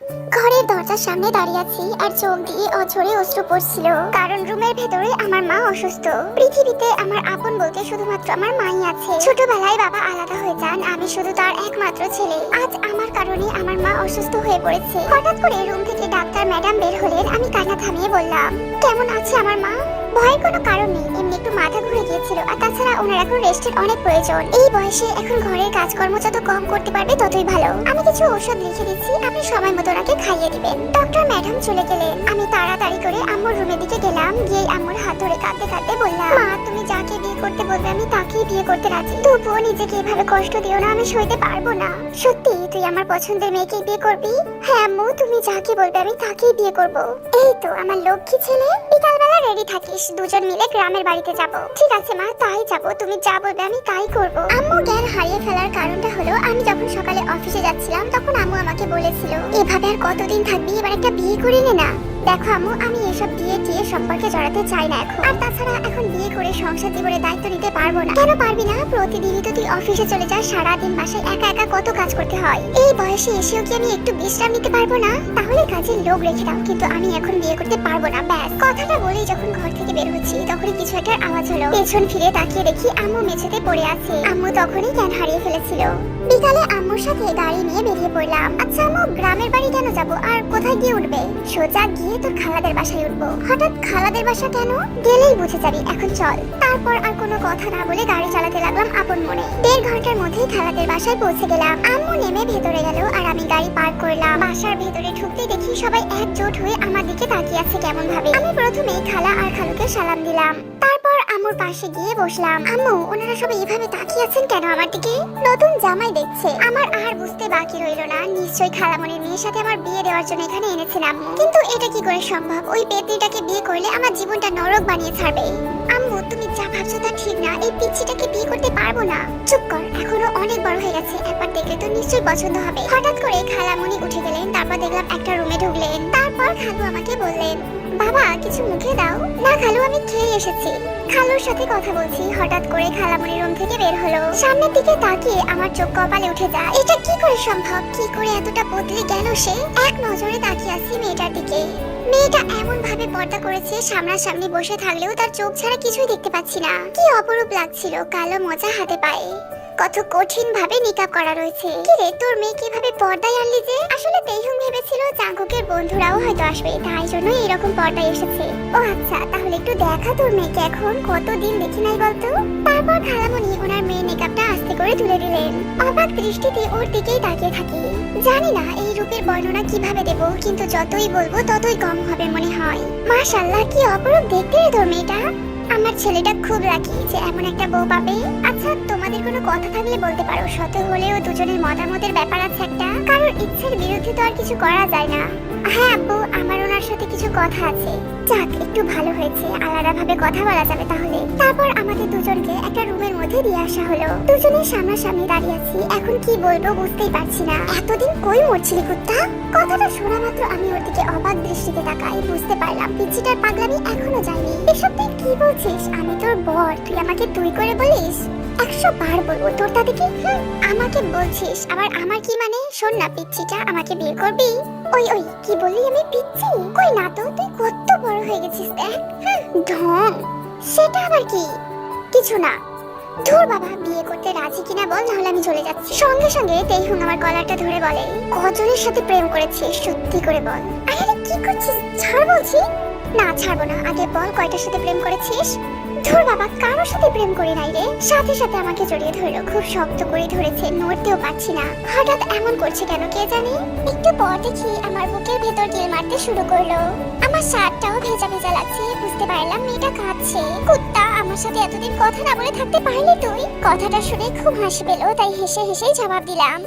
ঘরের দরজার সামনে দাঁড়িয়ে আছি আর চোখ দিয়ে অঝরে অশ্রু পড়ছিল, কারণ রুমের ভেতরে আমার মা অসুস্থ। পৃথিবীতে আমার আপন বলতে শুধুমাত্র আমার মাই আছে। ছোটবেলায় বাবা আলাদা হয়ে যান, আমি শুধু তার একমাত্র ছেলে। আজ আমার কারণে আমার মা অসুস্থ হয়ে পড়েছে। হঠাৎ করে রুম থেকে ডাক্তার ম্যাডাম বের হলেন। আমি কান্না থামিয়ে বললাম, কেমন আছে আমার মা? ভয়ের কোনো কারণ নেই, এমনি একটু মাথা ঘুরে গিয়েছিল। আর তাছাড়া ওনার এখন রেস্টের অনেক প্রয়োজন। এই বয়সে এখন ঘরের কাজকর্ম যত কম করতে পারবে ততই ভালো। আমি কিছু ঔষধ লিখে দিচ্ছি, আপনি সময় মতো ওনাকে খাইয়ে দিবেন। ডক্টর ম্যাডাম চলে গেলেন। আমি তাড়াতাড়ি করে আম্মুর রুমের দিকে গেলাম। গিয়ে আম্মুর হাত ধরে কাঁদতে কাঁদতে বললাম, মা তুমি যাকে বিয়ে করতে বলবে আমি তাকেই বিয়ে করতে রাজি। তবুও নিজেকে এভাবে কষ্ট দিও না, আমি সইতে পারবো না। সত্যি তুই আমার পছন্দের মেয়েকেই বিয়ে করবি? হ্যাঁ আম্মু, তুমি যাকে বলবে আমি তাকেই বিয়ে করব। এই তো আমার লক্ষ্মী ছেলে, বিকালবেলা রেডি থাকিস, দুজন মিলে গ্রামের বাড়িতে যাব। ঠিক আছে মা, তাই যাব, তুমি যা বলবে আমি তাই করব। আম্মু জ্ঞান হারিয়ে ফেলার কারণটা হলো, আমি যখন সকালে অফিসে যাচ্ছিলাম তখন আম্মু আমাকে বলেছিল, এভাবে আর কতদিন থাকবি, এবার একটা বিয়ে করে নে না। দেখো আম্মু, আমি এসব বিয়ে টিয়ে সম্পর্কে জড়াতে চাই না এখন। আর তাছাড়া এখন বিয়ে করে সংসার জীবনের দায়িত্ব নিতে পারবো না। কেন পারবি না? প্রতিদিনই তো তুই অফিসে চলে যাস, সারাদিন বাসায় একা একা কত কাজ করতে হয়। এই বয়সে এসেও কি আমি একটু বিশ্রাম নিতে পারবো না? তাহলে কাজের লোক রেখে দাও, কিন্তু আমি এখন বিয়ে করতে পারবো না। ব্যাস। কথাটা বলেই যখন ঘর থেকে বের হচ্ছি তখনই কিছু একটা আওয়াজ হলো। পেছন ফিরে তাকিয়ে দেখি আম্মু মেঝেতে পড়ে আছে। আম্মু তখনই জ্ঞান হারিয়ে ফেলেছিল। বিকালে আম্মুর সাথে গাড়ি নিয়ে বেরিয়ে পড়লাম। আচ্ছা আম্মু, গ্রামের বাড়ি কেন যাব আর কোথায় গিয়ে উঠবে? সোজা গিয়ে তোর খালাদের বাসায় উঠবো। হঠাৎ খালাদের বাসা কেন? গেলেই বুঝে যাবি, এখন চল। তারপর আর কোনো কথা না বলে গাড়ি চালাতে লাগলাম আপন মনে। 1.5 ঘন্টার মধ্যেই খালাদের বাসায় পৌঁছে গেলাম। আম্মু নেমে ভেতরে গেল আর আমি গাড়ি পার্ক করলাম। বাসার ভেতরে ঢুকতেই দেখি সবাই একজোট হয়ে আমার দিকে তাকিয়ে আছে কেমন ভাবে। আমি প্রথমেই খালা আর খালুকে সালাম দিলাম। তারপর আম্মুর পাশে গিয়ে বসলাম। আম্মু, ওনারা সবাই এভাবে তাকিয়ে আছেন কেন আমার দিকে? নতুন জামাই দেখছে। আমার আর বুঝতে বাকি রইল না, নিশ্চয়ই খালামণির মেয়ের সাথে আমার বিয়ে দেওয়ার জন্য এখানে এনেছেন আম্মু। কিন্তু এটা কি করে সম্ভব? ওই পেতনিটাকে বিয়ে করলে আমার জীবনটা নরক বানিয়ে ছাড়বে। আম্মু, তুমি যা ভাবছো তা ঠিক না। এই পিচ্চিটাকে বিয়ে করতে পারবো না। চুপ কর, এখনো অনেক বড় হয়ে গেছে, একবার দেখলে তো নিশ্চয়ই পছন্দ হবে। হঠাৎ করে খালামণি উঠে গেলেন। তারপর দেখলাম একটা রুমে ঢুকলেন। তারপর খালু আমাকে বললেন, বাবা কিছু মুখে দাও। না খালু, আমি খেয়ে এসেছি। খালুর সাথে কথা বলছি, হঠাৎ করে খালামণি রুম থেকে বের হলো। সামনের দিকে তাকিয়ে আমার চোখ কপালে উঠে যায়। এটা কি করে সম্ভব? কি করে এতটা বদলে গেল সে? এক নজরে তাকিয়ে আছি মেয়েটার দিকে। মেয়েটা এমন ভাবে পর্দা করেছে, সামনাসামনি বসে থাকলেও তার চোখ ছাড়া কিছুই দেখতে পাচ্ছি না। কি অপরূপ লাগছিল, কালো মোজা হাতে পায়ে, কত কঠিন ভাবে নিকাব করা রয়েছে। কিরে, তোর মেয়ে কিভাবে পর্দায় আনলি যে? আসলে তেইহুম ভেবেছিল জাঙ্কুকের বন্ধুরাও হয়তো আসবে, তাই জন্য এরকম পর্দায় এসেছে। ও আচ্ছা, তাহলে একটু দেখা তোর মেয়েকে, এখন কতদিন দেখি নাই বলতো। তারপর খালামণি ওনার মেয়ের নিকাবটা আস্তে করে তুলে দিলেন। অবাক দৃষ্টিতে ওর দিকেই তাকিয়ে থাকি। জানি না এই রূপের বর্ণনা কিভাবে দেব, কিন্তু যতই বলবো ততই কম হবে মনে হয়। মাশাআল্লাহ, কি অপরূপ দেখতে রে তোর মেয়েটা। আমার ছেলেটা খুব লাকি যে এমন একটা বউ পাবে। আচ্ছা, তোমাদের কোনো কথা থাকলে বলতে পারো। শত হলেও দুজনের মতামতের ব্যাপার আছে একটা, কারোর ইচ্ছের বিরুদ্ধে তো আর কিছু করা যায় না। হ্যাঁ আব্বু, আমার ওনার সাথে কিছু কথা আছে। যাক, একটু ভালো হয়েছে, আলাদাভাবে কথা বলা যাবে তাহলে। তারপর আমাদের দুজনকে একটা রুমের মধ্যে দিয়ে আসা হলো। দুজনের সামনাসামনি দাঁড়িয়ে আছি, এখন কি বলবো বুঝতেই পারছি না। এতদিন কই মরছিলি কুত্তা? কথাটা শোনা মাত্র আমি ওর দিকে অবাক দৃষ্টিতে তাকাই। বুঝতে পারলাম পিচ্চিটার পাগলামি এখনো যায়নি। এসব তুই কি বলছিস? আমি তোর বর, তুই আমাকে তুই করে বলিস? 100 বার বলবো তোর দাদিকে। আমাকে বলছিস আবার আমার কি মানে? শোন না পিচ্চিটা, আমাকে বিয়ে করবি? ওই ওই কি বললি, আমি পিচ্চি? কই না তো, তুই কত বড় হয়ে গেছিস দেখ। ঢং, সেটা আবার কি? কিছু না। ধুর বাবা, বিয়ে করতে রাজি কিনা বল, নাহলে আমি চলে যাচ্ছি। সঙ্গে সঙ্গে তেইহুন আমার কলারটা ধরে বলে, কজনের সাথে প্রেম করেছিস সত্যি করে বল। আরে কি করছিস, ছাড় বলছি। না ছাড়বো না, আগে বল কয়টার সাথে প্রেম করেছিস? ধুর বাবা, কারোর সাথে প্রেম করি নাই রে। সাথে সাথে আমাকে জড়িয়ে ধরলো, খুব শক্ত করে ধরেছে, নড়তেও পারছি না। হঠাৎ এমন করছে কেন কে জানে। একটু পর দেখি আমার বুকের ভেতর গিল মারতে শুরু করলো। আমার শার্টটাও ভেজা ভেজা লাগছে। বুঝতে পারলাম মেয়েটা কাঁদছে। কুত্তা, আমার সাথে এতদিন কথা না বলে থাকতে পারলি তুই? কথাটা শুনে খুব হাসি পেলো, তাই হেসে হেসেই জবাব দিলাম,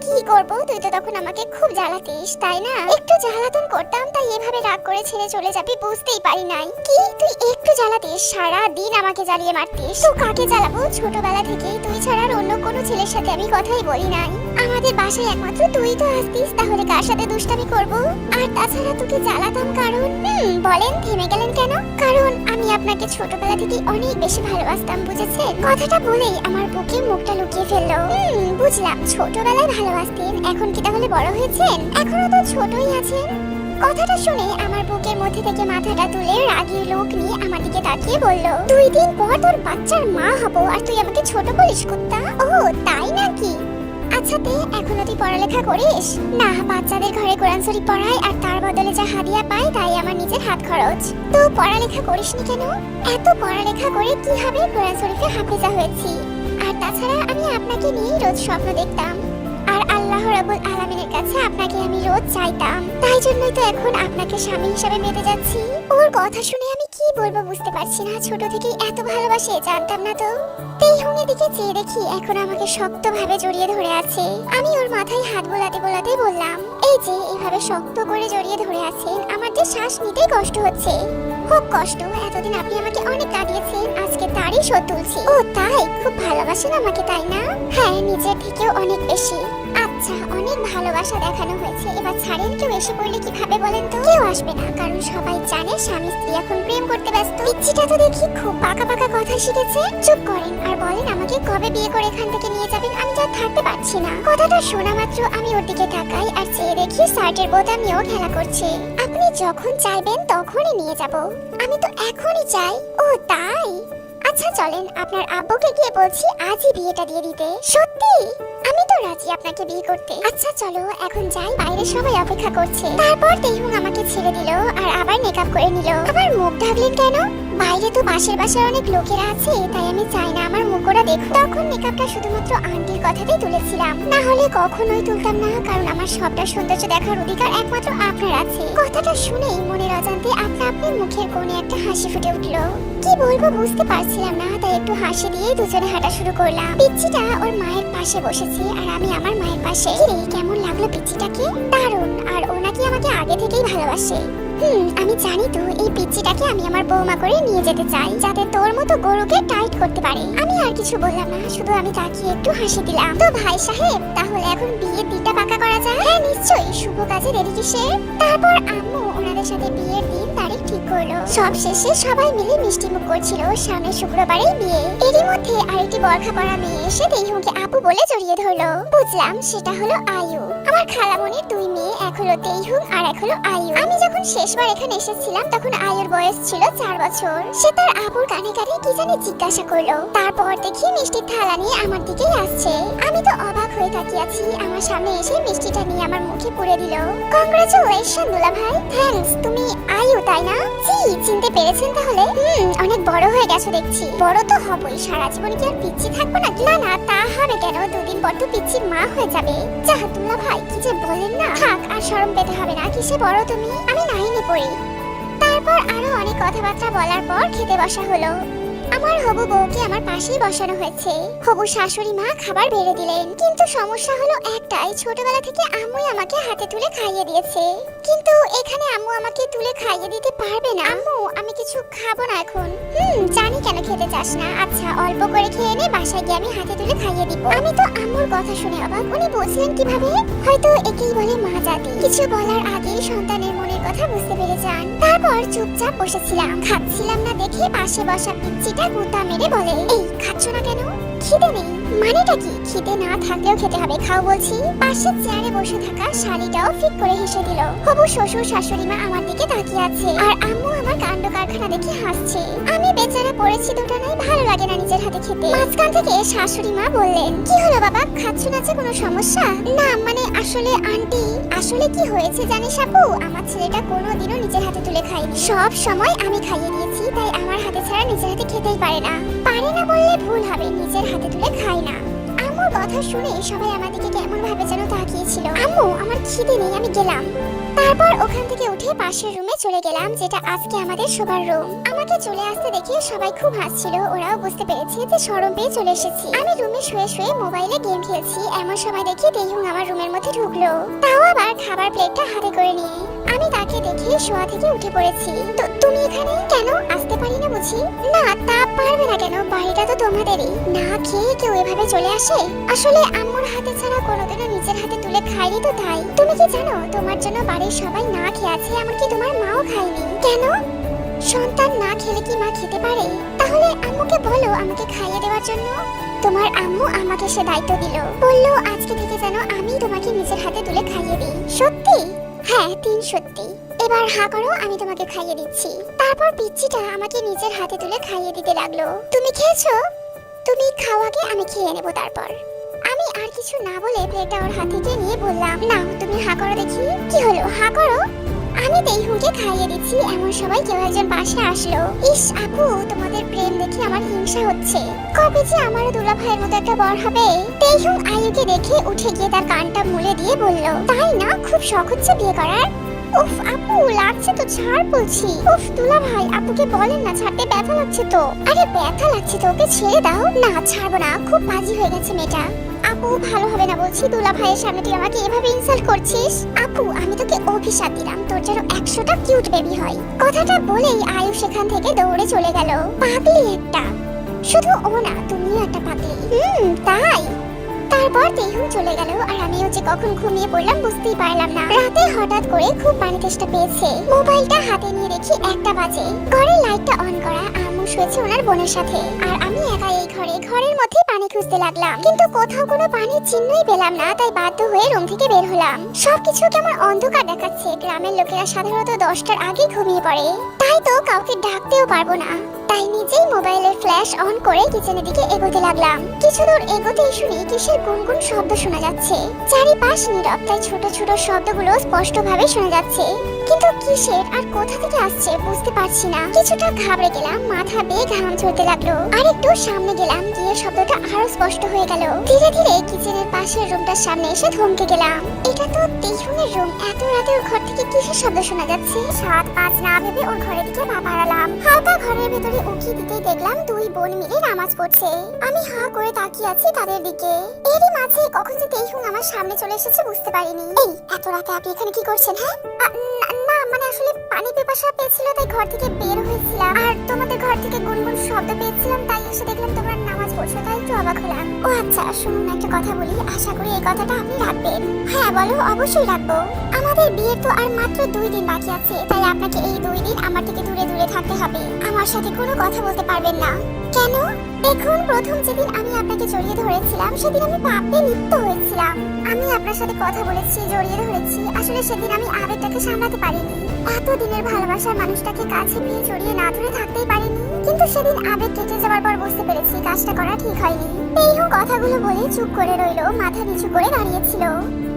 কি করবো, তুই তো তখন আমাকে খুব জ্বালাতিস তাই না? একটু জ্বালাতন করতাম, তাই এভাবে রাগ করে ছেড়ে চলে যাবি বুঝতেই পারি নাই। কি তুই একটু জ্বালাতিস? সারা দিন আমাকে জ্বালিয়ে মারতিস। তো কাকে জ্বালাবো? ছোটবেলা থেকেই তুই ছাড়া অন্য কোনো ছেলের সাথে আমি কথাই বলি নাই। আমাদের বাসায় একমাত্র তুই তো আসতিস, তাহলে কার সাথে দুষ্টামি করব? আর তাছাড়া তোকে জ্বালাতাম কারণ বলেন থেমে গেলেন কেন? কারণ আমি আপনাকে ছোটবেলা থেকে অনেক বেশি ভালোবাসতাম, বুঝেছেন? কথাটা বলেই আমার বুকে মুখটা লুকিয়ে ফেললো। বুঝলাম, ছোটবেলায় ভালোবাসতেন, এখন কি তাহলে বড় হয়েছেন? এখনো তো ছোটই আছেন। কথাটা শুনে আমার বুকের মধ্যে থেকে মাথাটা তুলে রাগী লোক নিয়ে আমার দিকে তাকিয়ে বলল, 2 দিন পর তোর বাচ্চার মা হব আর তুই আমাকে ছোট বলিস কুত্তা? ও তাই নাকি? আচ্ছা তে এখনো তুই পড়ালেখা করিস? না, বাচ্চাদের ঘরে কোরআন শরীফ পড়াই আর তার বদলে যা হাদিয়া পাই তাই আমার নিজের হাত খরচ। তো পড়ালেখা করিসনি কেন? এত পড়ালেখা করে কি হবে? কোরআন শরীফে হাফেজা হয়েছি। আর তাছাড়া আমি আপনাকে নিয়ে রোজ স্বপ্ন দেখতাম আর আল্লাহ রাব্বুল আলামিনের কাছে আপনাকে আমি রোজ চাইতাম। তাই জন্যই তো এখন আপনাকে স্বামী হিসেবে পেতে যাচ্ছি। ওর কথা শুনে আমি কি বলবো বুঝতে পারছি না। ছোট থেকেই এত ভালোবাসে, জানতাম না তো। তেইহুনের দিকে চেয়ে দেখি এখন আমাকে শক্তভাবে জড়িয়ে ধরে আছে। আমি ওর মাথায় হাত বোলাতে বোলাতে বললাম, এই যে এভাবে শক্ত করে জড়িয়ে ধরে আছেন, আমার যে শ্বাস নিতেই কষ্ট হচ্ছে। খুব কষ্ট, এতদিন আপনি আমাকে অনেক কাঁদিয়েছেন, আজকে তারই শোধ তুলছি। ও তাই? খুব ভালোবাসেন আমাকে তাই না? হ্যাঁ, নিজের থেকেও অনেক বেশি। আচ্ছা, অনেক ভালোবাসা দেখানো হয়েছে, এবার ছাড়েন। কেউ এসে পড়লে কি ভাবে বলেন তো? কেউ আসবে না, কারণ সবাই জানে স্বামী স্ত্রী এখন প্রেম করতে ব্যস্ত। পিচ্চিটা তো দেখি খুব পাকা পাকা কথা শিখেছে। চুপ করেন আর বলেন আমাকে কবে বিয়ে করে এখান থেকে নিয়ে যাবেন? আমি যা থাকতে পারছি না। কথাটা শোনা মাত্র আমি ওর দিকে তাকাই আর চেয়ে দেখি শার্টের বোতামিও খেলা করছে। আপনি যখন চাইবেন তখনই নিয়ে যাব, আমি তো এখনই চাই। ও তাই? আচ্ছা চলেন, আপনার আব্বুকে গিয়ে বলছি আজই বিয়েটা দিয়ে দিতে। সত্যি? আমি তো রাজি আপনাকে বিয়ে করতে। আচ্ছা চলো এখন যাই, বাইরে সবাই অপেক্ষা করছে। তারপর তেহুং আমাকে ছেড়ে দিল আর আবার মেকআপ করে নিল। আবার মুখ ঢাকলেন কেন? বাইরে তো পাশের বাসার অনেক লোকেরা আছে, তাই আমি চাই না আমার মুখ ওরা দেখুক। তখন মেকআপটা শুধুমাত্র আন্টির কথাতেই তুলেছিলাম, না হলে কখনোই তুলতাম না, কারণ আমার সবটা সৌন্দর্য দেখার অধিকার একমাত্র আপনার আছে। কথাটা শুনেই মনের অজান্তে আপনার মুখের কোণে একটা হাসি ফুটে উঠলো। কি বলবো বুঝতে পারছিলাম না, তাই একটু হাসি দিয়ে দুজনে হাঁটা শুরু করলাম। পিচ্চিটা ওর মায়ের পাশে বসেছে আর আমি আমার মায়ের পাশে। কেমন লাগলো পিচ্চিটাকে? দারুণ। আর ও নাকি আমাকে আগে থেকেই ভালোবাসে। আমি জানি তো, এই পিচ্চিটাকে আমি আমার বৌমা করে নিয়ে যেতে চাই, যাতে তোর মতো গরুকে টাইট করতে পারে। আমি আর কিছু বললাম না, শুধু আমি তাকিয়ে একটু হাসি দিলাম। তো ভাই সাহেব, তাহলে এখন বিয়ের দিনটা পাকা করা যায়? হ্যাঁ নিশ্চয়ই, শুভ কাজে দেরি কিসের? তারপর আম্মু ওনাদের সাথে বিয়ের দিন তারিখ ঠিক করলো। সব শেষে সবাই মিলে মিষ্টি মুখ করছিল, সামনের শুক্রবারেই বিয়ে। এরই মধ্যে আরেকটি বরখা পরা মেয়ে এসে তেইহুকে আপু বলে জড়িয়ে ধরলো। বুঝলাম সেটা হলো আয়ু। আমার খালামণির 2 মেয়ে, এক হলো তেইহুং আর এক হলো আয়ু। আমি যখন শেষবার এখানে এসেছিলাম তখন আয়ুর বয়স ছিল 4 বছর। সে তার আপুর কানে কানে কি জানি জিজ্ঞাসা করলো। তারপর দেখি মিষ্টির থালা নিয়ে আমার দিকেই আসছে। আমি তো অবাক হয়ে তাকিয়ে আছি। আমার সামনে এসে মিষ্টিটা নিয়ে আমার মুখে পুরে দিল। কংগ্রাচুলেশন দুলা ভাই। থ্যাঙ্কস। তুমি আয়ু তাই না? জি, চিনতে পেরেছেন তাহলে? অনেক বড় হয়ে গেছো দেখছি। বড় তো হবই, সারা জীবন কি আর পিচ্চি থাকবো নাকি? না না, তা হবে কেন, 2 দিন পর তো পিচ্চির মা হয়ে যাবে। যা দুলা ভাই, কি যে বলেন না। থাক, আর শরম পেতে হবে না। কিসে বড় তুমি? আমি নাইনে পড়ি। তারপর আরো অনেক কথাবার্তা বলার পর খেতে বসা হলো। আমার হবু বউকে আমার পাশেই বসানো হয়েছে। হবু শাশুড়ি মা খাবার বেড়ে দিলেন, কিন্তু সমস্যা হলো একটাই, ছোটবেলা থেকে আম্মুই আমাকে হাতে তুলে খাইয়ে দিয়েছে। কিন্তু এখানে আম্মু আমাকে তুলে খাইয়ে দিতে পারবে না। আম্মু, আমি কিছু খাবো না এখন। জানি কেন খেতে চাস না। আচ্ছা অল্প করে খেয়ে নে, বাসায় গিয়ে আমি হাতে তুলে খাইয়ে দিব। আমি তো আম্মুর কথা শুনে অবাক। উনি বুঝলেন কিভাবে? হয়তো একেই বলে মা জাতি। কিছু বলার আগেই সন্তানের মনের কথা বুঝতে পেরে যান। তারপর চুপচাপ বসেছিলাম, খাচ্ছিলাম না দেখে পাশে বসা পিচ্চিটা গুতা মেরে বলে, এই খাচ্ছ না কেন? খিদে নেই? মানেটা কি? খিদে না থাকলেও খেতে হবে, খাও বলছি। পাশে চেয়ারে বসে থাকা শাড়িটাও ফিট করে হেসে দিল। হবু শ্বশুর শাশুড়ি মা আমার দিকে তাকিয়ে আছে আর আম্মু আমার কাণ্ড কারখানা দেখে হাসছে। আমি বেচারা পড়েছি দুটো নাই, ভালো লাগে না নিজের হাতে খেতে। মাঝখান থেকে শাশুড়ি মা বললেন, কি হলো বাবা, খাচ্ছ না যে কোনো সমস্যা? না মানে আসলে আন্টি, আসলে কি হয়েছে জানিস আপু, আমার ছেলেটা কোনোদিনও নিজের হাতে তুলে খায়নি। সব সময় আমি খাইয়ে দিয়েছি, তাই আমার হাতে ছাড়া নিজের হাতে খেতেই পারে না। পারে না বললে ভুল হবে, নিজের হাতে তুলে খায় না। আম্মুর কথা শুনে সবাই আমার দিকে কেমন ভাবে যেন তাকিয়েছিল। আম্মু, আমার খিদে নেই, আমি গেলাম। তারপর ওখান থেকে উঠে পাশের রুমে চলে গেলাম, যেটা আজকে আমাদের শোবার রুম। আমাকে চলে আসতে দেখে সবাই খুব হাসছিল। ওরাও বুঝতে পেরেছে যে শরম পেয়ে চলে এসেছি। আমি রুমে শুয়ে শুয়ে মোবাইলে গেম খেলছি, এমন সময় দেখি তেইহুং আমার রুমের মধ্যে ঢুকলো, তাও আবার খাবার প্লেটটা হাতে করে নিয়ে। আমি তাকে দেখে শোয়া থেকে উঠে পড়েছি। তো তুমি এখানে কেন? আসতে পারি না বুঝি? না তা পারবে না কেন, বাড়িটা তো তোমাদেরই। না খেয়ে কেউ এভাবে চলে আসে? আসলে আম্মুর হাতে ছাড়া কোনোদিনও নিজের হাতে তুলে খাইনি তো তাই। তুমি কি জানো তোমার জন্য বাড়ির সবাই না খেয়ে আছে, এমনকি তোমার মাও খায়নি। কেন? সন্তান না খেলে কি মা খেতে পারে? তাহলে আম্মুকে বলো আমাকে খাইয়ে দেওয়ার জন্য। তোমার আম্মু আমাকে সে দায়িত্ব দিল, বললো আজকে থেকে যেন আমি তোমাকে নিজের হাতে তুলে খাইয়ে দিই। সত্যি? হ্যাঁ 3 সত্যি। এবার হা করো, আমি তোমাকে খাইয়ে দিচ্ছি। তারপর পিচ্চিটা আমাকে নিজের হাতে তুলে খাইয়ে দিতে লাগলো। তুমি খেয়েছো? তুমি খাওয়াকে আমি খেয়ে নেবো তারপর। আমি আর কিছু না বলে প্লেটটা ওর হাত থেকে নিয়ে বললাম, না তুমি হা করো দেখি। কি হলো, হা করো। আমি তেইহুকে খাইয়ে দিচ্ছি এমন সময় কেউ একজন পাশে আসলো। ইস আপু, তোমাদের প্রেম দেখে আমার হিংসা হচ্ছে। কবে যে আমারও দুলা ভাইয়ের মতো একটা বর হবে। তেইহু আয়ুকে দেখে উঠে গিয়ে তার কানটা মুলে দিয়ে বলল, তাই না, খুব শখ হচ্ছে বিয়ে করার? উফ আপু, লাগছে তো, ছাড় বলছি। উফ দুলা ভাই, আপুকে বলেন না ছাড়তে, ব্যথা লাগছে তো। আরে ব্যথা লাগছে তো, ওকে ছেড়ে দাও। না ছাড়বো না, খুব বাজি হয়ে গেছে মেয়েটা। আপু ভালো হবে না বলছি, দুলা ভাইয়ের সামনে তুই আমাকে এভাবে ইনসাল্ট করছিস। আপু আমি তোকে অভিশাপ দিলাম, তোর যেন 100টা কিউট বেবি হয়। কথাটা বলেই আয়ু সেখান থেকে দৌড়ে চলে গেল। পাগলি একটা। শুধু ও না, তুমিও একটা পাগলি। তাই। তারপর তেহু চলে গেল আর আমি হচ্ছে কখন ঘুমিয়ে পড়লাম বুঝতেই পারলাম না। রাতে হঠাৎ করে খুব পানি তেষ্টা পেয়েছে। মোবাইলটা হাতে নিয়ে দেখি 1টা বাজে। ঘরের লাইটটা অন করা, আম্মু শুয়েছে ওনার বোনের সাথে। আর আমি একা এই ঘরের মধ্যে পানি খুঁজতে লাগলাম, কিন্তু কোথাও কোনো পানির চিহ্নই পেলাম না। তাই বাধ্য হয়ে রুম থেকে বের হলাম। সবকিছু কেমন অন্ধকার দেখাচ্ছে। গ্রামের লোকেরা সাধারণত 10টার আগে ঘুমিয়ে পড়ে, তাই তো কাউকে ডাকতেও পারবো না। তাই নিজেই মোবাইলের ফ্ল্যাশ অন করে কিচেনের দিকে এগোতে লাগলাম। কিছু দূর এগোতেই শুনি কিসের গুনগুন শব্দ শোনা যাচ্ছে। চারিপাশ নীরব, তাই ছোট ছোট শব্দগুলো স্পষ্টভাবে শোনা যাচ্ছে, কিন্তু কিসের আর কোথা থেকে আসছে বুঝতে পারছি না। কিছুটা ঘাবড়ে গেলাম, মাথা বেয়ে ঘাম ঝরতে লাগলো। আর একটু সামনে গেলাম, গিয়ে শব্দটা আরো স্পষ্ট হয়ে গেল। ধীরে ধীরে কিচেনের পাশের রুমটার সামনে এসে থমকে গেলাম। এটা তো তেইহুনের রুম। এত রাতে ওর ঘর থেকে কিসের শব্দ শোনা যাচ্ছে? 7-5 না ভেবে ওর ঘরের দিকে পা বাড়ালাম। হালকা ঘরের ভেতরে উকি দিতেই দেখলাম 2 বোন মিলে নামাজ পড়ছে। আমি হা করে তাকিয়ে আছি তাদের দিকে। এরই মাঝে কখন যে তেইহুন আমার সামনে চলে এসেছে বুঝতে পারিনি। এই এত রাতে আপনি এখানে কি করছেন? হ্যাঁ না মানে আসলে পানি পিপাসা পেয়েছিল, তাই ঘর থেকে বের হয়েছিলাম। আর তোমাদের ঘর থেকে গুনগুন শব্দ পেয়েছিলাম, তাই এসে দেখলাম তোমরা নামাজ পড়ছো, তাই একটু অবাক হলাম। ও আচ্ছা, শুনুন একটা কথা বলি, আশা করি এই কথাটা আপনি রাখবেন। হ্যাঁ বলো, অবশ্যই রাখবো। আমাদের বিয়ের তো আর মাত্র 2 দিন বাকি আছে, তাই আপনাকে এই 2 দিন আমার থেকে দূরে দূরে থাকতে হবে। আমার সাথে কোনো কথা বলতে পারবেন না। কেন? দেখুন, প্রথম যেদিন আমি আপনাকে জড়িয়ে ধরেছিলাম সেদিন আমি পাপে লিপ্ত হয়েছিলাম। আমি আপনার সাথে কথা বলেছি, জড়িয়ে ধরেছি। আসলে সেদিন আমি আবেগটাকে সামলাতে পারিনি। এত দিনের ভালোবাসার মানুষটাকে কাছে পেয়ে জড়িয়ে না ধরে থাকতেই পারিনি। কিন্তু সেদিন আবেগ কেটে যাওয়ার পর বুঝতে পেরেছি কাজটা করা ঠিক হয়নি। এইহ কথাগুলো বলে চুপ করে রইলো, মাথা নিচু করে দাঁড়িয়েছিল।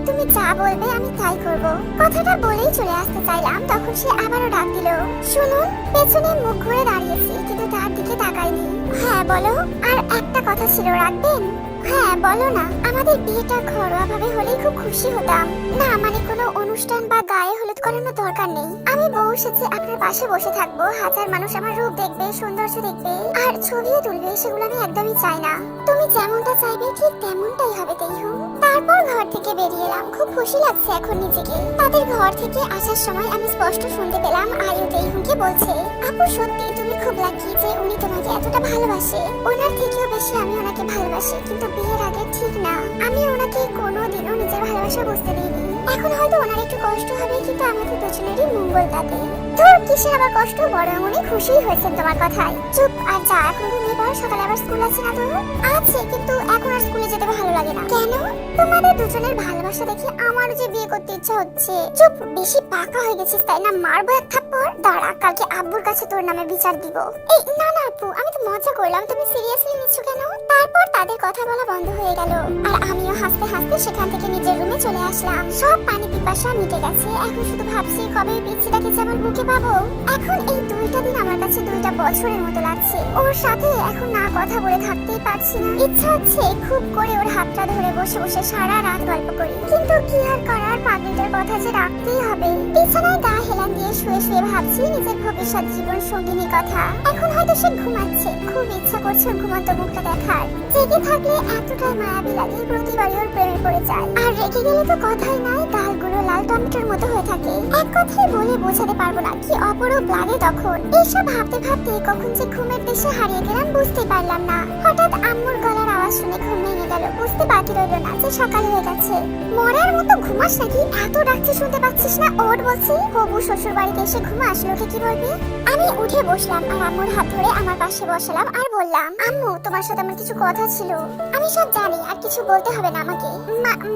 তুমি যা বলবে আমি তাই করব। কথাটা বলেই চলে আসতে চাইলাম, তখন সে আবারও ডাক দিল। শুনুন, পেছনে মুখ ঘুরে দাঁড়িয়েছি, কিন্তু তার দিকে তাকাইনি। হ্যাঁ বলো। আর একটা কথা ছিল, রাখবেন? হ্যাঁ বলো না। আমাদের বিয়েটা ঘরোয়া ভাবে হলেই খুব খুশি হতাম। না মানে কোনো অনুষ্ঠান বা গায়ে হলুদ করানোর দরকার নেই। আমি বউ সেজে আপনার পাশে বসে থাকবো, হাজার মানুষ আমার রূপ দেখবে, সৌন্দর্য দেখবে, আর ছবিও তুলবে। সেগুলো আমি একদমই চাই না। তুমি যেমনটা চাইবে ঠিক তেমনটাই হবে তেইহু। তারপর ঘর থেকে বেরিয়ে এলাম। খুব খুশি লাগছে এখন নিজেকে। তাদের ঘর থেকে আসার সময় আমি স্পষ্ট শুনতে পেলাম আয়ু তেইহুকে বলছে, আপু সত্যি তুমি খুব লাকি যে উনি তোমাকে এতটা ভালোবাসে। ওনার থেকেও বেশি আমি ওনাকে ভালোবাসি, কিন্তু বিয়ের আগে ঠিক না। আমি ওনাকে কোনোদিনও নিজের ভালোবাসা বুঝতে দিইনি। এখন হয়তো ওনার একটু কষ্ট হবে, কিন্তু আমাদের দুজনেরই মঙ্গল তাতে। তোর কিসের আবার কষ্ট? বড় উনি খুশি হয়েছেন তোমার কথায়। চুপ আর যা, এখন ঘুমিয়ে পড়ো, সকালে আবার স্কুল আছে না তোর? আছে, কিন্তু এখন আর স্কুলে যেতে ভালো লাগে না। কেন? তোমাদের দুজনের ভালোবাসা দেখে আমারও যে বিয়ে করতে ইচ্ছা হচ্ছে। চুপ, বেশি পাকা হয়ে গেছিস তাই না? মারবো এক থাপ্পড়। দাঁড়া, কালকে আব্বুর কাছে তোর নামে বিচার দিব। এই না না আপু, আমি তো মজা করলাম, তুমি সিরিয়াসলি নিচ্ছ কেন? তারপর তাদের কথা বলা বন্ধ হয়ে গেল, আর আমিও হাসতে হাসতে সেখান থেকে নিজের রুমে চলে আসলাম। সব পানি পিপাসা মিটে গেছে। এখন শুধু ভাবছি কবে পিচ্ছিটাকে যে আমার বুকে পাবো। এখন এই 2টা দিন আমার কাছে 2টা বছরের মতো লাগছে। ওর সাথে এখন না কথা বলে থাকতেই পারছি না। ইচ্ছা হচ্ছে খুব করে ওর হাতটা ধরে বসে বসে সারা রাত গল্প করি, কিন্তু কি আর করার, পাগলিটার কথা যে রাখতেই হবে। বিছানায় গা হেলান দিয়ে শুয়ে শুয়ে ভাবছি নিজের ভবিষ্যৎ জীবন সঙ্গিনীর কথা। এখন হয়তো সে ঘুমাচ্ছে, খুব ইচ্ছা করছে ওর ঘুমন্ত মুখটা দেখার। জেগে থাকলে এতটাই মায়াবী লাগে, প্রতিবারই ওর প্রেমে পড়ে যায়। আর রেগে গেলে তো কথাই নাই, গালগুলো লাল টমেটোর মতো হয়ে থাকে। এক কথায় বলে বোঝাতে পারবো না কি অপরূপ লাগে তখন। এইসব ভাবতে ভাবতে কখন যে ঘুমের দেশে হারিয়ে গেলাম বুঝতে পারলাম না। হঠাৎ আম্মুর গলার আওয়াজ শুনে ঘুম ভেঙে গেল। বুঝতে বাকি রইল না যে সকাল হয়ে গেছে। মরার মতো ঘুমাস নাকি? এত ডাকছে শুনতে পাচ্ছিস না? ওর বলছি হবু শ্বশুর বাড়িতে এসে ঘুমাস, লোকে কি বলবি? আমি উঠে বসলাম আর আম্মুর হাত ধরে আমার পাশে বসালাম আর বললাম, আম্মু তোমার সাথে আমার কিছু কথা ছিল। আমি সব জানি, আর কিছু বলতে হবে না আমাকে।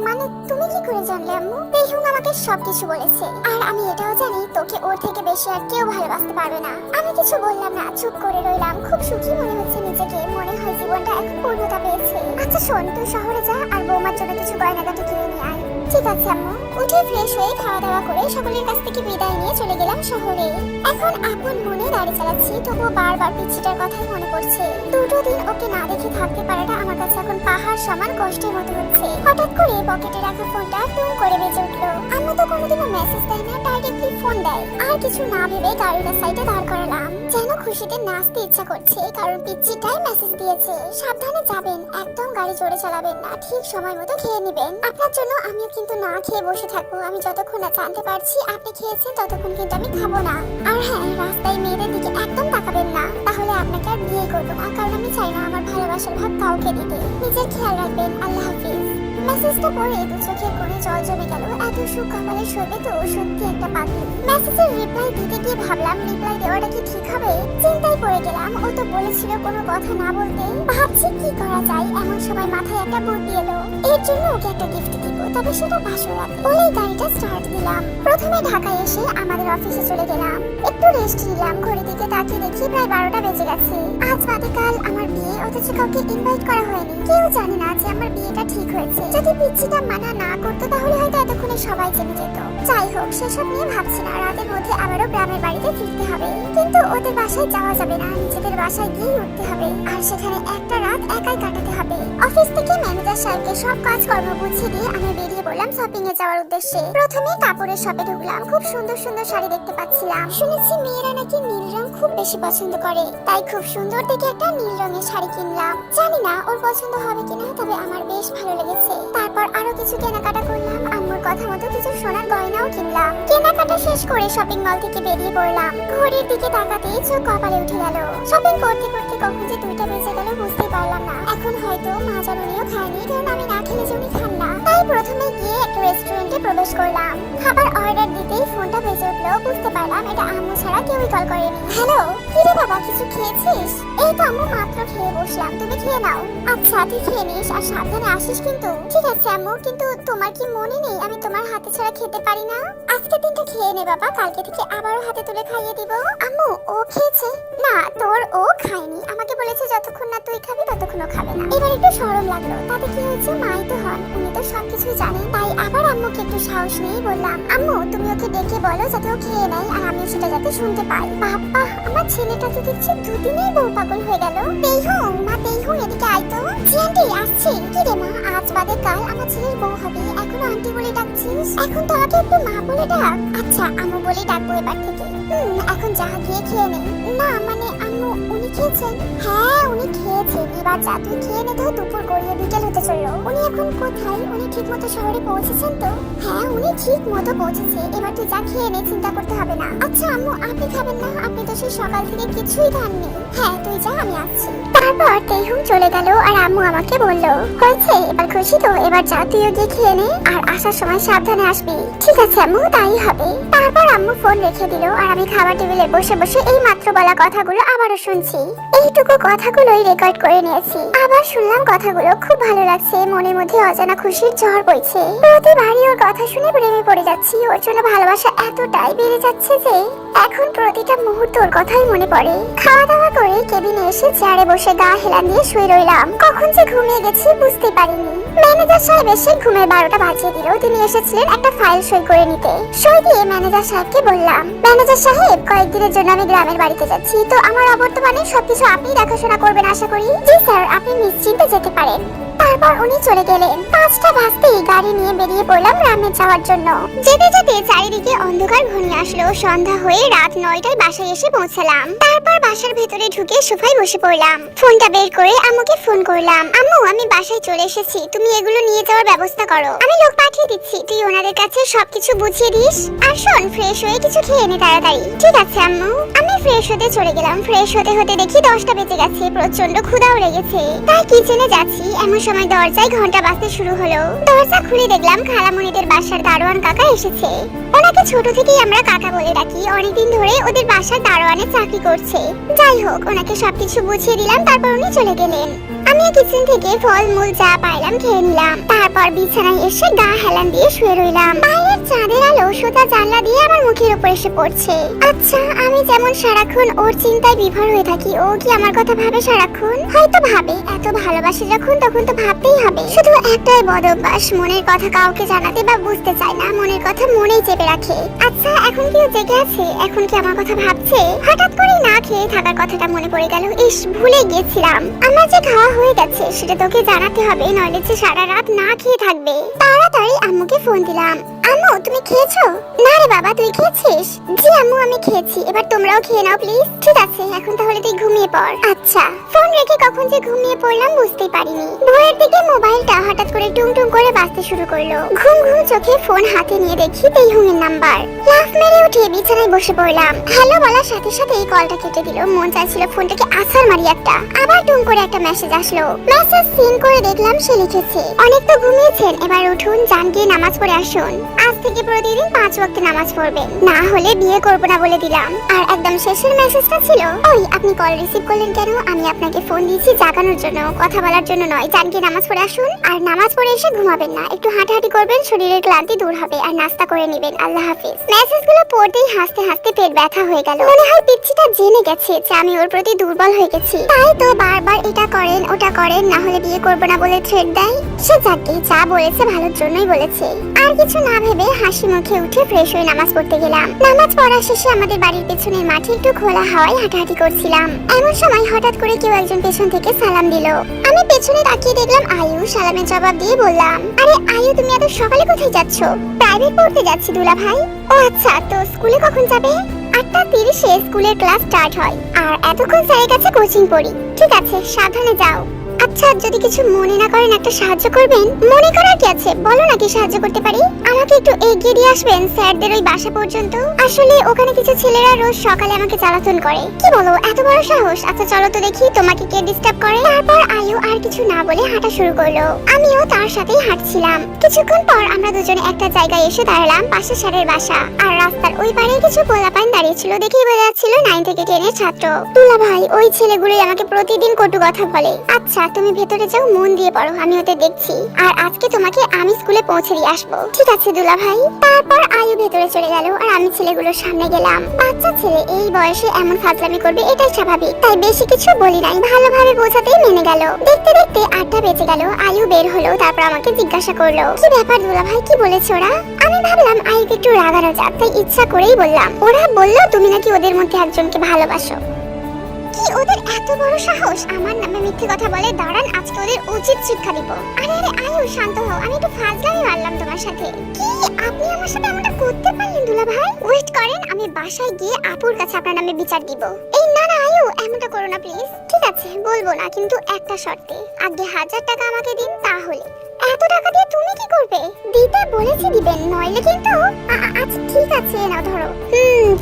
মানে তুমি কি করে জানলে আম্মু? তেহুং আমাকে সবকিছু বলেছে। আর আমি এটাও জানি তোকে ওর থেকে বেশি আর কেউ ভালোবাসতে পারবে না। আমি কিছু বললাম না, চুপ করে রইলাম। খুব সুখী মনে হচ্ছে নিজেকে, মনে হয় জীবনটা এখন পূর্ণতা পেয়েছে। আচ্ছা শোন, তুই শহরে যা আর বৌমার জন্য কিছু গয়নাগাটি কিনে নিয়ে আয়। ঠিক আছে আম্মু। উঠে ফ্রেশ হয়ে খাওয়া দাওয়া করে সকলের কাছ থেকে বিদায় নিয়ে চলে গেলাম শহরে। এখন আপন মনে গাড়ি চালাচ্ছি, তবুও বারবার পিচ্ছিটার কথাই মনে পড়ছে। দুটো দিন ওকে না দেখে থাকতে পারাটা আমার কাছে এখন পাহাড় সমান কষ্টের মতো হচ্ছে। হঠাৎ করে পকেটে রাখা ফোনটা টুং করে বেজে উঠলো। আম্মু তো কোনোদিনও মেসেজ দেয় না, ডাইরেক্টলি ফোন দেয়। আর কিছু না ভেবে গাড়িটা সাইডে দাঁড় করালাম। যেন খুশিতে নাচতে ইচ্ছা করছে, কারণ পিচ্ছিটাই মেসেজ দিয়েছে, সাবধানে যাবেন, একদম গাড়ি জোরে চালাবেন না, ঠিক সময় মতো খেয়ে নেবেন। আপনার জন্য আমিও কিন্তু না খেয়ে বসে থাকবো। আমি যতক্ষণ না জানতে পারছি আপনি খেয়েছেন ততক্ষণ কিন্তু আমি খাবো না। আর হ্যাঁ, রাস্তায় মেয়েদের দিকে একদম তাকাবেন না, তাহলে আপনাকে আর বিয়ে করবো না, কারণ আমি চাই না আমার ভালোবাসার ভাগ কাউকে দিতে। নিজের খেয়াল রাখবেন। আল্লাহ হাফিজ। মেসেজটা পড়ে দু চোখের কোণে জল জমে গেল। এত সুখ কপালে শোবে তো সত্যি একটা পাগলি। মেসেজের রিপ্লাই দিতে গিয়ে ভাবলাম রিপ্লাই দেওয়াটা কি ঠিক হবে? চিন্তায় পড়ে গেলাম। ও তো বলেছিল কোনো কথা না বলতে। ভাবছি কি করা যায়, এমন সময় মাথায় একটা বুদ্ধি এলো। এর জন্য ওকে একটা গিফট দিব, তবে সেটা বাসর রাতে। বলেই গাড়িটা স্টার্ট দিলাম। প্রথমে ঢাকায় এসে আমাদের অফিসে চলে গেলাম। একটু রেস্ট নিলাম। ঘড়ির দিকে তাকিয়ে দেখি প্রায় 12টা বেজে গেছে। আজ বাদে কাল আমার বিয়ে, অথচ কাউকে ইনভাইট করা হয়নি। কেউ জানে না যে আমার বিয়েটা ঠিক হয়েছে। যদি পিচ্ছিটা মানা না করতো তাহলে হয়তো এতক্ষণে সবাই জেনে যেত। যাই হোক, সেসব নিয়ে ভাবছি না। রাতের মধ্যে আবারও গ্রামের বাড়িতে ফিরতে হবে, কিন্তু ওদের বাসায় যাওয়া যাবে না, নিজেদের বাসায় গিয়ে উঠতে হবে। আর সেখানে একটা রাত একাই কাটাতে হবে। অফিস থেকে ম্যানেজার সাহেবকে সব কাজকর্ম বুঝিয়ে দিয়ে আমি বেরিয়ে পড়লাম শপিং এ যাওয়ার উদ্দেশ্যে। প্রথমে কাপড়ের শপে ঢুকলাম। খুব সুন্দর সুন্দর শাড়ি দেখতে পাচ্ছিলাম। শুনেছি মেয়েরা নাকি নীল রং খুব বেশি পছন্দ করে, তাই খুব সুন্দর দেখে একটা নীল রঙের শাড়ি কিনলাম। জানি না ওর পছন্দ হবে কিনা, তবে আমার বেশ ভালো লেগেছে। তারপর আরো কিছু কেনাকাটা করলাম। আম্মুর কথা মতো কিছু সোনার গয়নাও কিনলাম। কেনাকাটা শেষ করে শপিং মল থেকে বেরিয়ে পড়লাম। ঘড়ির দিকে তাকাতেই চোখ কপালে উঠে গেল। শপিং করতে করতে কখন যে 2টা বেজে গেল বুঝতেই পারলাম না। এখন হয়তো মা জননীও খায়নি, কারণ আমি না খেলে যে উনি খান না। তাই প্রথমে গিয়ে একটা রেস্টুরেন্টে প্রবেশ করলাম। খাবার অর্ডার দিতেই ফোনটা বেজে উঠলো। বুঝতে পারলাম এটা আম্মু ছাড়া কেউই কল করেনি। হ্যালো, কি রে বাবা, কিছু খেয়েছিস? এই তো আম্মু, মাত্র খেয়ে বসলাম, তুমি খেয়ে নাও। আচ্ছা তুই খেয়ে নিস আর সাবধানে আসিস কিন্তু। ঠিক আছে আম্মু, কিন্তু তোমার কি মনে নেই আমি তোমার হাতে ছাড়া খেতে পারি না? আজকে দিনটা খেয়ে নে বাবা, কালকে থেকে আবারও হাতে তুলে খাইয়ে দিব। আম্মু, ও খেয়েছে? না, তোর ও খায়নি। আমাকে বলেছে যতক্ষণ না তুই খাবি ততক্ষণ ও খাবে না। এবার একটু শরম লাগলো। তাতে কি হয়েছে, মাই তো হন, উনি তো সবকিছুই জানেন। তাই আবার আম্মুকে একটু সাহস নিয়ে বললাম, আম্মু তুমি ওকে ডেকে বলো যাতে ও খেয়ে নেয়, আর আমিও সেটা যাতে শুনতে পাই। বাবা, আমার ছেলেটা তো দেখছি দুদিনেই বউ পাগল হয়ে গেল। তেইহুং, মা তেইহুং, এদিকে আয় তো। জি আন্টি, আসছি। কি রে মা, আজ বাদে কাল আমার ছেলের বউ হবে, এখনো আন্টি বলে ডাকছিস? এখন তো আমাকে একটু মা বলে ডাক। আচ্ছা, আম্মু বলে ডাকবো এবার থেকে। এখন যা, গিয়ে খেয়ে নে। না মানে আম্মু, উনি খেয়েছেন? হ্যাঁ উনি খেয়েছেন। এবার যা, তুই খেয়ে নে তো, দুপুর গড়িয়ে বিকেল হতে চললো। উনি এখন কোথায়? উনি ঠিক মতো শহরে পৌঁছেছেন তো? হ্যাঁ উনি ঠিক মতো পৌঁছেছে। এবার তুই যা, খেয়ে নে, চিন্তা করতে হবে না। আচ্ছা আম্মু, আপনি খাবেন না? আপনি তো সেই সকাল থেকে কিছুই খাননি। হ্যাঁ তুই যা, আমি আসছি। তারপর তেইহুং চলে গেল আর আম্মু আমাকে বলল, হয়েছে এবার খুশি তো? এবার যা, তুইও গিয়ে খেয়ে নে, আর আসার সময় সাবধানে আসবি। ঠিক আছে আম্মু, তাই হবে। তারপর আম্মু ফোন রেখে দিল আর আমি খাবার টেবিলে বসে বসে এই মাত্র বলা কথাগুলো আবারও শুনছি। এইটুকু কথাগুলোই রেকর্ড করে নিয়েছি। আবার শুনলাম কথাগুলো, খুব ভালো লাগছে। মনের মধ্যে অজানা খুশির ঝড় বইছে। প্রতিবারই ওর কথা শুনে প্রেমে পড়ে যাচ্ছি। ওর জন্য ভালোবাসা এতটাই বেড়ে যাচ্ছে যে এখন প্রতিটা মুহূর্ত ওর কথাই মনে পড়ে। খাওয়া দাওয়া করে কেবিনে এসে চেয়ারে বসে গা হেলান দিয়ে শুয়ে রইলাম। কখন যে ঘুমিয়ে গেছি বুঝতে পারিনি। ম্যানেজার সাহেব এসে ঘুমের 12টা বাজিয়ে দিল। তিনি এসেছিলেন একটা ফাইল সই করে নিতে। সই দিয়ে ম্যানেজার সাহেবকে বললাম, ম্যানেজার সাহেব, কয়েকদিনের জন্য আমি গ্রামের বাড়িতে যাচ্ছি, তো আমার অবর্তমানে সবকিছু আপনি দেখাশোনা করবেন আশা করি। জি স্যার, আপনি নিশ্চিন্তে যেতে পারেন। তারপর উনি চলে গেলেন। 5টা বাজতেই গাড়ি নিয়ে বেরিয়ে পড়লাম রামে যাওয়ার জন্য। যেতে যেতে চারিদিকে অন্ধকার ঘনিয়ে আসলো। সন্ধ্যা হয়ে রাত 9টায় বাসায় এসে পৌঁছালাম। তারপর বাসার ভেতরে ঢুকে সোফায় বসে পড়লাম। ফোনটা বের করে আম্মুকে ফোন করলাম। আম্মু, আমি বাসায় চলে এসেছি, তুমি এগুলো নিয়ে যাওয়ার ব্যবস্থা করো। আমি লোক পাঠিয়ে দিচ্ছি, তুই ওনাদের কাছে সবকিছু বুঝিয়ে দিস। আর শোন, ফ্রেশ হয়ে কিছু খেয়ে নে তাড়াতাড়ি। ঠিক আছে আম্মু। আমি ফ্রেশ হতে চলে গেলাম। ফ্রেশ হতে হতে দেখি 10টা বেজে গেছে। প্রচন্ড ক্ষুধাও লেগেছে, তাই কিচেনে যাচ্ছি। এমন সময় দরজায় ঘন্টা বাজতে শুরু হলো। দরজা খুলে দেখলাম খালামণিদের বাসার দারোয়ান কাকা এসেছে। ওনাকে ছোট থেকেই আমরা কাকা বলে ডাকি। অনেকদিন ধরে ওদের বাসার দারোয়ানে চাকরি করছে। যাই হোক, ওনাকে সবকিছু বুঝিয়ে দিলাম। তারপর উনি চলে গেলেন। আমি কিচেন থেকে ফলমূল যা পাইলাম খেয়ে নিলাম। তারপর বিছানায় এসে গা হেলান দিয়ে শুয়ে রইলাম। বাইরের চাঁদের আলো সোজা জানলা দিয়ে আমার মুখের উপর এসে পড়ছে। আচ্ছা, আমি যেমন সারাক্ষণ ওর চিন্তায় বিভোর হয়ে থাকি, ও কি আমার কথা ভাবে সারাক্ষণ? হয়তো ভাবে। এত ভালোবাসে যখন, তখন তো ভাবতেই হবে। শুধু একটাই বদ অভ্যাস, মনের কথা কাউকে জানাতে বা বুঝতে চায় না। মনের কথা মনেই চেপে রাখে। আচ্ছা, এখন কি ও জেগে আছে? এখন কি আমার কথা ভাবছে? হঠাৎ করে না খেয়ে থাকার কথাটা মনে পড়ে গেল। ইস, ভুলে গিয়েছিলাম। আমার যে খাওয়া হয়ে গেছে সেটা তোকে জানাতে হবে, নইলে যে সারা রাত না খেয়ে থাকবে। তাড়াতাড়ি আম্মুকে ফোন দিলাম। আম্মু, তুমি খেয়েছো? না রে বাবা, তুই খেয়েছিস? জি আম্মু, আমি খেয়েছি। এবার তোমরাও খেয়ে নাও প্লিজ। ঠিক আছে, এখন তাহলে তুই ঘুমিয়ে পড়। আচ্ছা। ফোন রেখে কখন যে ঘুমিয়ে পড়লাম বুঝতেই পারিনি। ভোরের দিকে মোবাইলটা হঠাৎ করে টুং টুং করে বাজতে শুরু করলো। ঘুম ঘুম চোখে ফোন হাতে নিয়ে দেখি তেইহুমের নাম্বার। লাফ মেরে উঠে বিছানায় বসে পড়লাম। হ্যালো বলার সাথে সাথে এই কলটা কেটে দিল। মন চাইছিল ফোনটাকে আছাড় মারি একটা। আবার টুং করে একটা মেসেজ আসলো। মেসেজ সিন করে দেখলাম সে লিখেছে, অনেক তো ঘুমিয়েছেন, এবার উঠুন, যান গিয়ে নামাজ পড়ে আসুন। আজ থেকে প্রতিদিন 5 ওয়াক্ত নামাজ পড়বেন, না হলে বিয়ে করবো না বলে দিলাম। আর একদম শেষের মেসেজটা ছিল, ওই আপনি কল রিসিভ করলেন কেন? আমি আপনাকে ফোন দিয়েছি জাগানোর জন্য, কথা বলার জন্য নয়। যান গিয়ে নামাজ পড়ে আসুন। আর নামাজ পড়ে এসে ঘুমাবেন না, একটু হাঁটাহাঁটি করবেন, শরীরের ক্লান্তি দূর হবে। আর নাস্তা করে নেবেন। আল্লাহ হাফেজ। মেসেজগুলো পড়তেই হাসতে হাসতে পেট ব্যথা হয়ে গেল। মনে হয় পিচ্চিটা জেনে গেছে যে আমি ওর প্রতি দুর্বল হয়ে গেছি, তাই তো বারবার এটা করেন ওটা করেন, না হলে বিয়ে করবো না বলে থ্রেট দেয়। সে যাকে যা বলেছে ভালোর জন্যই বলেছে। আর কিছু না ভেবে হাসি মুখে উঠে ফ্রেশ হয়ে নামাজ পড়তে গেলাম। নামাজ পড়া শেষে আমাদের বাড়ির পেছনের মাঠে একটু খোলা হাওয়ায় হাঁটাহাঁটি করছিলাম। এমন সময় হঠাৎ করে কেউ একজন পেছন থেকে সালাম দিল। আমি পেছনে তাকিয়ে দেখলাম আয়ু। সালামের জবাব দিয়ে বললাম, আরে আয়ু, তুমি এত সকালে কোথায় যাচ্ছ? প্রাইভেট পড়তে যাচ্ছি দুলা ভাই। ও আচ্ছা, তো স্কুলে কখন যাবে? 8:30-এ স্কুলের ক্লাস স্টার্ট হয়। আর এতক্ষণ স্যারের কাছে কোচিং পড়ি। ঠিক আছে, সাবধানে যাও। আচ্ছা, যদি কিছু মনে না করেন একটা সাহায্য করবেন। মনে করার কি আছে, বলো না কি সাহায্য করতে পারি। আমাকে একটু এগিয়ে দিয়ে আসবেন স্যারদের ওই বাসা পর্যন্ত। আসলে ওখানে কিছু ছেলেরা রোজ সকালে আমাকে জ্বালাতন করে। কি বলো, এত বড় সাহস? আচ্ছা চলো তো দেখি তোমাকে কে ডিস্টার্ব করে। তারপর আয়ু আর কিছু না বলে হাঁটা শুরু করলো। আমিও তার সাথেই হাঁটছিলাম। কিছুক্ষণ পর আমরা দুজনে একটা জায়গায় এসে দাঁড়ালাম, পাশে স্যারের বাসা। আর রাস্তার ওই পারে কিছু পোলাপান দাঁড়িয়ে ছিল। দেখেই বোঝা যাচ্ছিল 9 থেকে 10 এর ছাত্র। দুলা ভাই, ওই ছেলেগুলোই আমাকে প্রতিদিন কটু কথা বলে। আচ্ছা, তুমি ভেতরে যাও, মন দিয়ে পড়ো, আমি ওদের দেখছি। আর আজকে তোমাকে আমি স্কুলে পৌঁছে দিয়ে আসবো। ঠিক আছে দুলা ভাই। তারপর আয়ু ভেতরে চলে গেল আর আমি ছেলেগুলোর সামনে গেলাম। বাচ্চা ছেলে এই বয়সে এমন ফাজলামি করবে এটাই স্বাভাবিক, তাই বেশি কিছু বলি নাই। ভালোভাবে বোঝাতেই মেনে গেল। দেখতে দেখতে 8টা বেজে গেল। আয়ু বের হলো। তারপর আমাকে জিজ্ঞাসা করলো, কি ব্যাপার দুলা ভাই, কি বলেছে ওরা? আমি ভাবলাম আয়ুকে একটু রাগানো যাক, তাই ইচ্ছা করেই বললাম, ওরা বললো তুমি নাকি ওদের মধ্যে একজনকে ভালোবাসো। কি ওদের এত বড় সাহস আমার নামে মিথ্যে কথা বলে? দাঁড়ান, আজকে ওদের উচিত শিক্ষা দিব। আরে আরে আয়ু, শান্ত হও, আমি একটু ফাজলামি মারলাম তোমার সাথে। কি আপনি আমার সাথে এমনটা করতে পারলেন দুলা ভাই? ওয়েট করেন, আমি বাসায় গিয়ে আপুর কাছে আপনার নামে বিচার দিব। এই না না আয়ু, এমনটা করো না প্লিজ। ঠিক আছে, বলবো না, কিন্তু একটা শর্তে। আগে 1000 টাকা আমাকে দিন, তাহলে। এত টাকা দিয়ে তুমি কি করবে? দিতে বলেছি দিবেন, নইলে কিন্তু। আচ্ছা ঠিক আছে, নাও ধরো।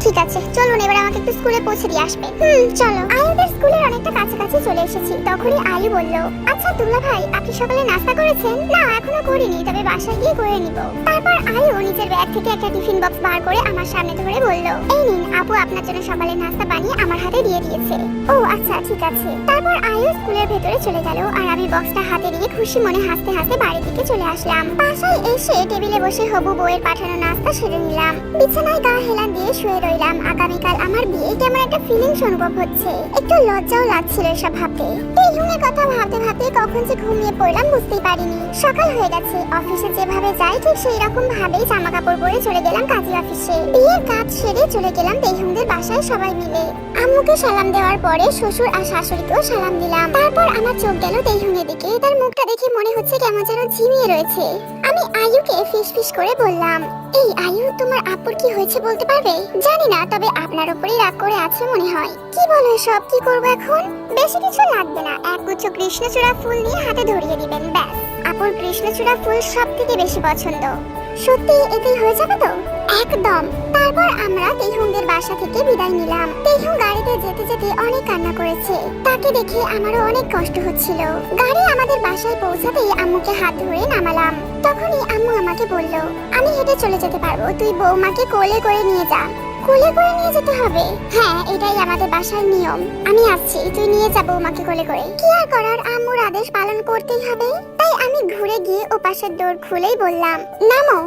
ঠিক আছে, চলুন এবার আমাকে একটু স্কুলে পৌঁছে দিয়ে আসবেন। চলো। আয়ুদের স্কুলের অনেকটা কাছাকাছি চলে এসেছি। তখনই আয়ু বলল, আচ্ছা দুলা ভাই, আপনি সকালে নাস্তা করেছেন? না, এখনো করিনি, তবে বাসায় গিয়ে করে নিব। তারপর আয়ু নিজের ব্যাগ থেকে একটা টিফিন বক্স বার করে আমার সামনে ধরে বলল, এই নিন, আপু আপনার জন্য সকালে নাস্তা বানিয়ে আমার হাতে দিয়ে দিয়েছে। ও আচ্ছা, ঠিক আছে। তারপর আয়ু স্কুলের ভেতরে চলে গেল আর আমি বক্সটা হাতে নিয়ে খুশি মনে হাসতে হাসতে বাড়ির দিকে চলে আসলাম। বাসায় এসে টেবিলে বসে হবু বউয়ের পাঠানো নাস্তা সেরে নিলাম। বিছানায় গা হেলান দিয়ে শুয়ে রইলাম। আগামীকাল আমার বিয়ে, কেমন একটা ফিলিংস অনুভব হচ্ছে। একটু লজ্জাও লাগছিল এসব ভাবতে। তেইহুংয়ের কথা ভাবতে ভাবতে কখন যে ঘুমিয়ে পড়লাম বুঝতেই পারিনি। সকাল হয়ে গেছে। অফিসে যেভাবে যাই ঠিক সেই রকম ভাবেই জামা কাপড় পরে চলে গেলাম কাজী অফিসে। বিয়ের কাজ সেরে চলে গেলাম তেইহুংদের বাসায় সবাই মিলে। আম্মুকে সালাম দেওয়ার পরে শ্বশুর আর শাশুড়িকেও সালাম দিলাম। তারপর আমার চোখ গেল তেইহুংয়ের দিকে। তার মুখটা দেখে মনে হচ্ছে কেমন যেন ঝিমিয়ে রয়েছে। আমি আয়ুকে ফিসফিস করে বললাম, এই আয়ু, তোমার আপুর কি হয়েছে বলতে পারবে? জানি না, তবে আপনার উপরেই রাগ করে আছে মনে হয়। কি বলো এসব? কি করবো এখন? বেশি কিছু লাগবে না, এক গুচ্ছ কৃষ্ণচূড়া ফুল নিয়ে হাতে ধরিয়ে দিবেন, ব্যাস। আপুর কৃষ্ণচূড়া ফুল সব থেকে বেশি পছন্দ। সত্যি এতেই হয়ে যাবে তো? একদম। তারপর আমরা তেইহুংদের বাসা থেকে বিদায় নিলাম। তেইহুং গাড়িতে যেতে যেতে অনেক কান্না করেছে। তাকে দেখে আমারও অনেক কষ্ট হচ্ছিল। গাড়ি আমাদের বাসায় পৌঁছাতেই আম্মুকে হাত ধরে নামালাম। তখনই আম্মু আমাকে বলল, আমি হেঁটে চলে যেতে পারবো, তুই বৌমাকে কোলে করে নিয়ে যা। কোলে করে নিয়ে যেতে হবে? হ্যাঁ, এটাই আমাদের বাসার নিয়ম। আমি আসছি, তুই নিয়ে যা বৌমাকে কোলে করে। কি আর করার, আম্মুর আদেশ পালন করতেই হবে। তাই আমি ঘুরে গিয়ে ও পাশের ডোর খুলেই বললাম, নামো।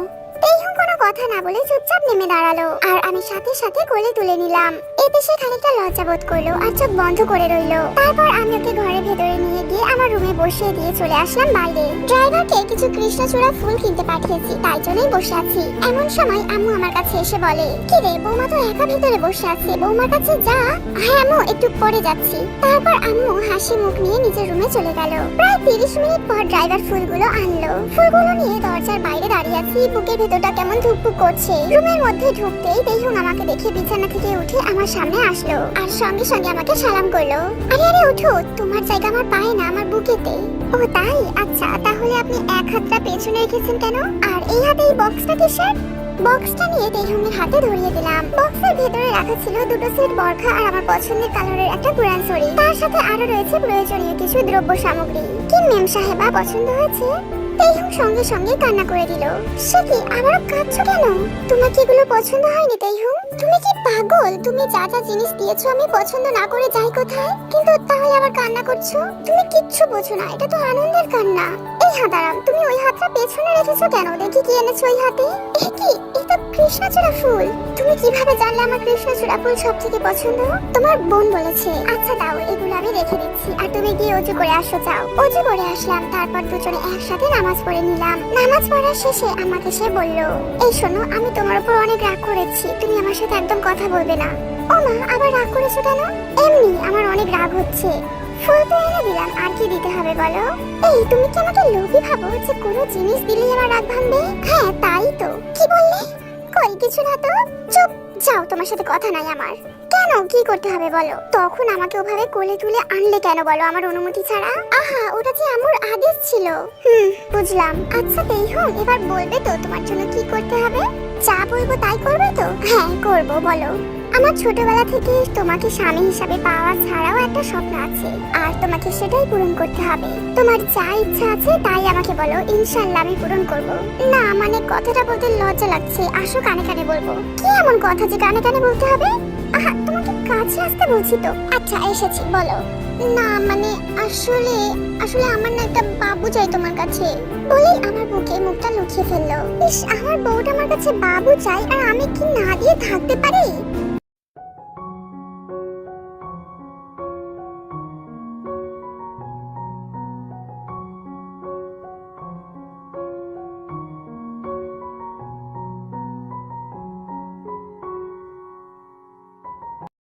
তেইহুং কোনো কথা না বলে চুপচাপ নেমে দাঁড়ালো, আর আমি সাথে সাথে কোলে তুলে নিলাম। এতে সে খানিকটা লজ্জা বোধ করলো আর চোখ বন্ধ করে রইলো। তারপর আমি ওকে ঘরের ভেতরে নিয়ে গিয়ে আমার রুমে বসিয়ে দিয়ে চলে আসলাম বাইরে। ড্রাইভারকে কিছু কৃষ্ণচূড়া ফুল কিনতে পাঠিয়েছি, তাই জন্যই বসে আছি। এমন সময় আম্মু আমার কাছে এসে বলে, কি রে, বৌমা তো একা ভেতরে বসে আছে, বৌমার কাছে যা। হ্যাঁ আম্মু, একটু পরে যাচ্ছি। তারপর আম্মু হাসি মুখ নিয়ে নিজের রুমে চলে গেল। প্রায় 30 মিনিট পর ড্রাইভার ফুলগুলো আনলো। ফুলগুলো নিয়ে দরজার বাইরে দাঁড়িয়ে আছি। বুকের ভেতরটা কেমন ধুকপুক করছে। রুমের মধ্যে ঢুকতেই তেইহুং আমাকে দেখে বিছানা থেকে উঠে আমার সামনে আসলো আর সঙ্গে সঙ্গে আমাকে সালাম করলো। আরে আরে ওঠো, তোমার জায়গা আমার পায়ে না, আমার বুকেতে। ও তাই? আচ্ছা, তাহলে আপনি এক হাতটা পেছনে রেখেছেন কেন? আর এই হাতে এই বক্সটা কিসের? বক্সটা নিয়ে তেইহুংয়ের হাতে ধরিয়ে দিলাম। বক্সের ভেতরে রাখা ছিল দুটো সেট বরখা আর আমার পছন্দের কালারের একটা কোরআন শরীফ। তার সাথে আরো রয়েছে প্রয়োজনীয় কিছু দ্রব্য সামগ্রী। কি মেম সাহেবা, পছন্দ হয়েছে? তেইহুং সঙ্গে সঙ্গে কান্না করে দিল। সে কি, আবারও কাঁদছো কেন? তোমার কি এগুলো পছন্দ হয়নি তেইহুং? তুমি কি পাগল? তুমি যা যা জিনিস দিয়েছো আমি পছন্দ না করে যাই কোথায়? কিন্তু তাহলে আবার কান্না করছো? তুমি কিচ্ছু বোঝো না, এটা তো আনন্দের কান্না। এই হাতারাম, তুমি ওই হাতটা পেছনে রেখেছো কেন? দেখি কি এনেছো ওই হাতে। এ কি, এই তো কৃষ্ণচূড়া ফুল। তুমি কিভাবে জানলে আমার কৃষ্ণচূড়া ফুল সব থেকে পছন্দ? তোমার বোন বলেছে। আচ্ছা দাও, এগুলো আমি রেখে দিচ্ছি, আর তুমি গিয়ে অজু করে আসো, যাও। অজু করে আসলাম, তারপর দুজনে একসাথে নামাজ পড়ে নিলাম। নামাজ পড়ার শেষে আমাকে সে বলল, এই শোনো, আমি তোমার উপর অনেক রাগ করেছি, তুমি আমার সাথে একদম কথা বলবে না। ও মা, আবার রাগ করেছো কেন? এমনি আমার অনেক রাগ হচ্ছে। ফুল তো এনে দিলাম, আর কি দিতে হবে বলো? এই, তুমি কি আমাকে লোভী ভাবো যে কোনো জিনিস দিলেই আমার রাগ ভাঙবে? হ্যাঁ তাই তো। কি বললে? কই কিছু না তো। চুপ, যাও, তোমার সাথে কথা নাই আমার। কেন, কি করতে হবে বলো? তখন আমাকে ওভাবে কোলে তুলে আনলে কেন বলো, আমার অনুমতি ছাড়া? আহা, ওটা যে আম্মুর আদেশ ছিল। বুঝলাম। আচ্ছা তেইহুং, এবার বলবে তো তোমার জন্য কি করতে হবে? যা বলবো তাই করবে তো? হ্যাঁ করবো, বলো। আমার ছোটবেলা থেকে তোমাকে স্বামী হিসাবে পাওয়া ছাড়াও একটা স্বপ্ন আছে, আর তোমাকে সেটাই পূরণ করতে হবে। তোমার যা ইচ্ছা আছে তাই আমাকে বলো, ইনশাআল্লাহ আমি পূরণ করব। না মানে, কথাটা বলতে লজ্জা লাগছে, আসো কানে কানে বলবো। কি এমন কথা যে কানে কানে বলতে হবে? আহা, তোমাকে কাছে আসতে বলছি তো। আচ্ছা এসেছি, বলো। না মানে, আসলে আসলে আমার না একটা বাবু চাই তোমার কাছে। বলেই আমার বুকে মুখটা লুকিয়ে ফেললো। ইস, আমার বউটা আমার কাছে বাবু চাই, আর আমি কি না দিয়ে থাকতে পারি?